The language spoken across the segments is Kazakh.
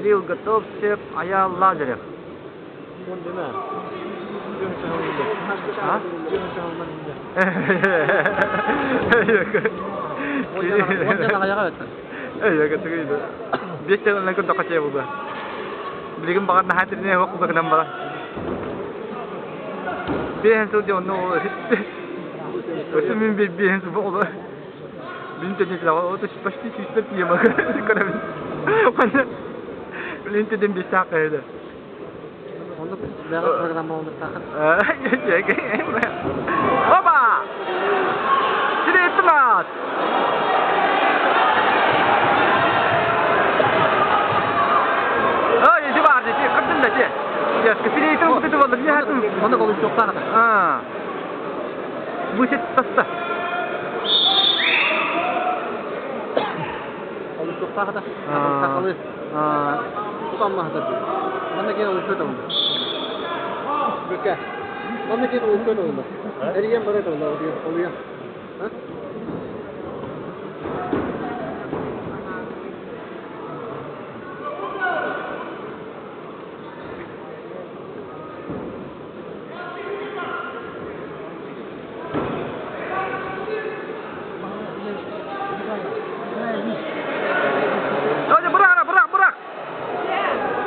Кирилл Готовцев, Ая Лазарев. Biasa nak kau tak kacau juga. Beli kan bakat nak hati ni waktu bakat nampak. Biasa tu dia no. Macam ni biasa boleh. Binti ni kalau tu pasti sister dia makan. Kerana mana binti dia bisa kaya. Untuk dalam program mau bertahan. Ya kan. Opa. Sini tengah. Oh, ini coba ada sih, kerja dah sih. Ya, kesini itu betul betul lihat tu. Untuk kalau coklat kan. Buset pasta. Kalau coklat kan. Kalau bukan mah tadi. Mana kira usul tu? Bukan. Mana kira usul tu? Hari yang berapa tu? Dia. Hah?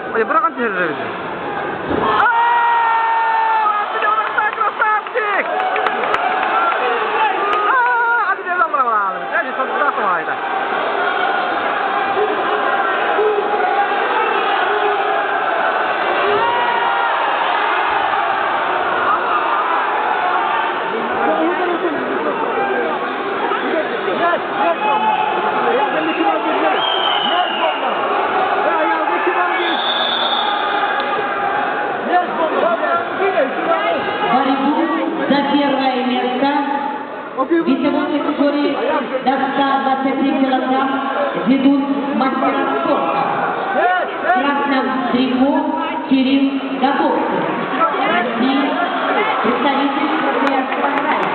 Oh, ya berak kan sih. За первое место в весовой категории до 123 килограмм ведут мастера спорта. В красном трико Кирилл Готовцев, Россия, представитель Красноярского края.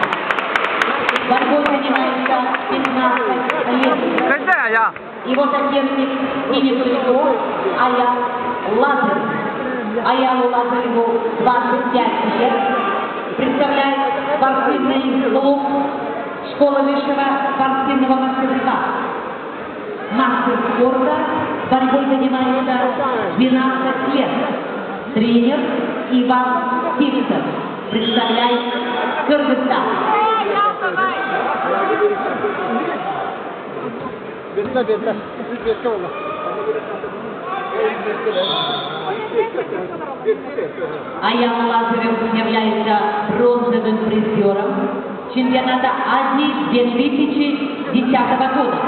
Борьбой занимается 15 лет. Его соперник синего трико Ая Лазарев. Аялу Лазареву 25 лет. Представляет спортивный клуб школы высшего спортивного мастерства. Мастер спорта борьбой занимается 12 лет. Тренер Иван Сивцев представляет Кыргызстан. Аян Лазарев является бронзовым призером чемпионата Азии 2010 года.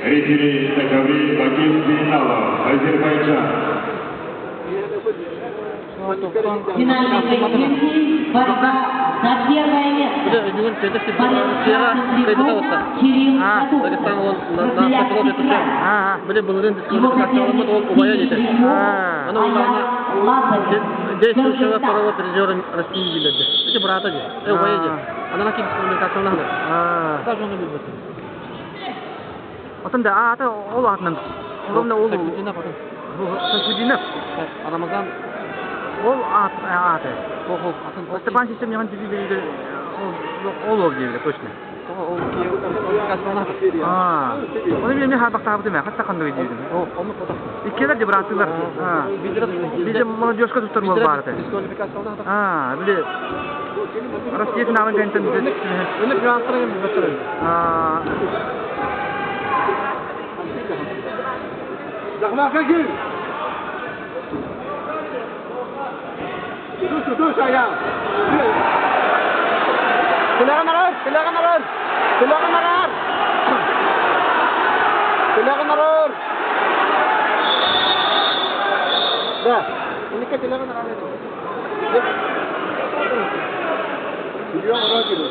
Рефери Такаври Багин Зейналов, Азербайджан. Финальный поединок, борьба за первое место. Борец красных триков Кирилл Садов. Взгляд Петров. Его соперник синий триков Аян Лазарев. Действующего Кыргызстан. второго тренера России биледі. Это брат один. Убаяды. Она на ким коммуникацияларды. Даже onu bilmesin. Отында аты ол атынан. Олымда ол Сайфуддинов атын. Сайфуддинов. Рамазан. Ол аты. Ого, атын. Степан систем яғын тізі дейді. Ол ол дейді, точно. Ол коммуникацияларды. Оны мен хабақ табыды мен, қатта қандай дейді. Оны фотосы. Иккелер де братылар. Бізде молодежка тұстар бол барды. Дисквалификацияларды. Біле Россия финалын кәнтін біз. Önde Fransa'nın bir başarı. Zahmaka gül. Dur sayang. Silakan Arun, silakan Arun. Silakan Arun. Silakan Arun. Dah, ini kan silakan Arun itu. Video orang gitu.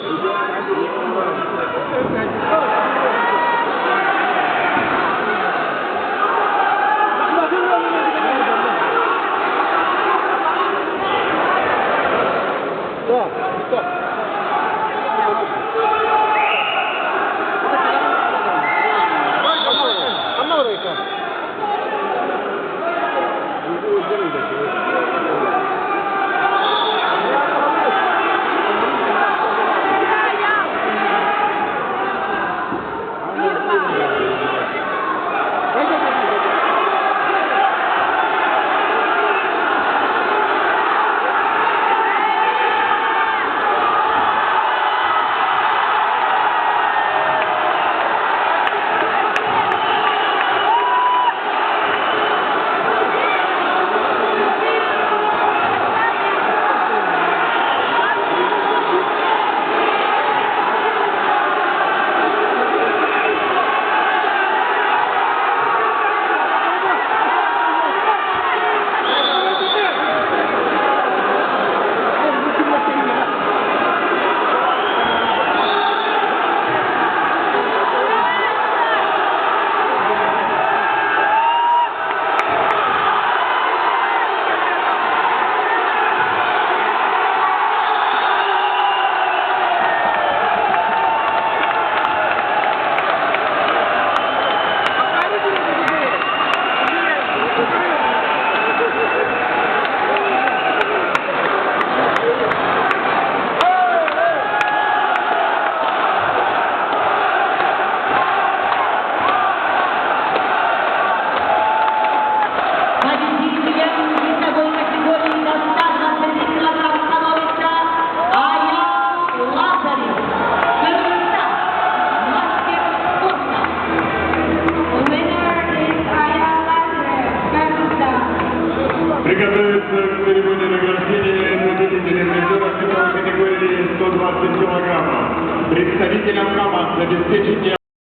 Приготовиться к церемонии награждения победителя призера в весовой категории 120 килограммов. Представителям команд обеспечения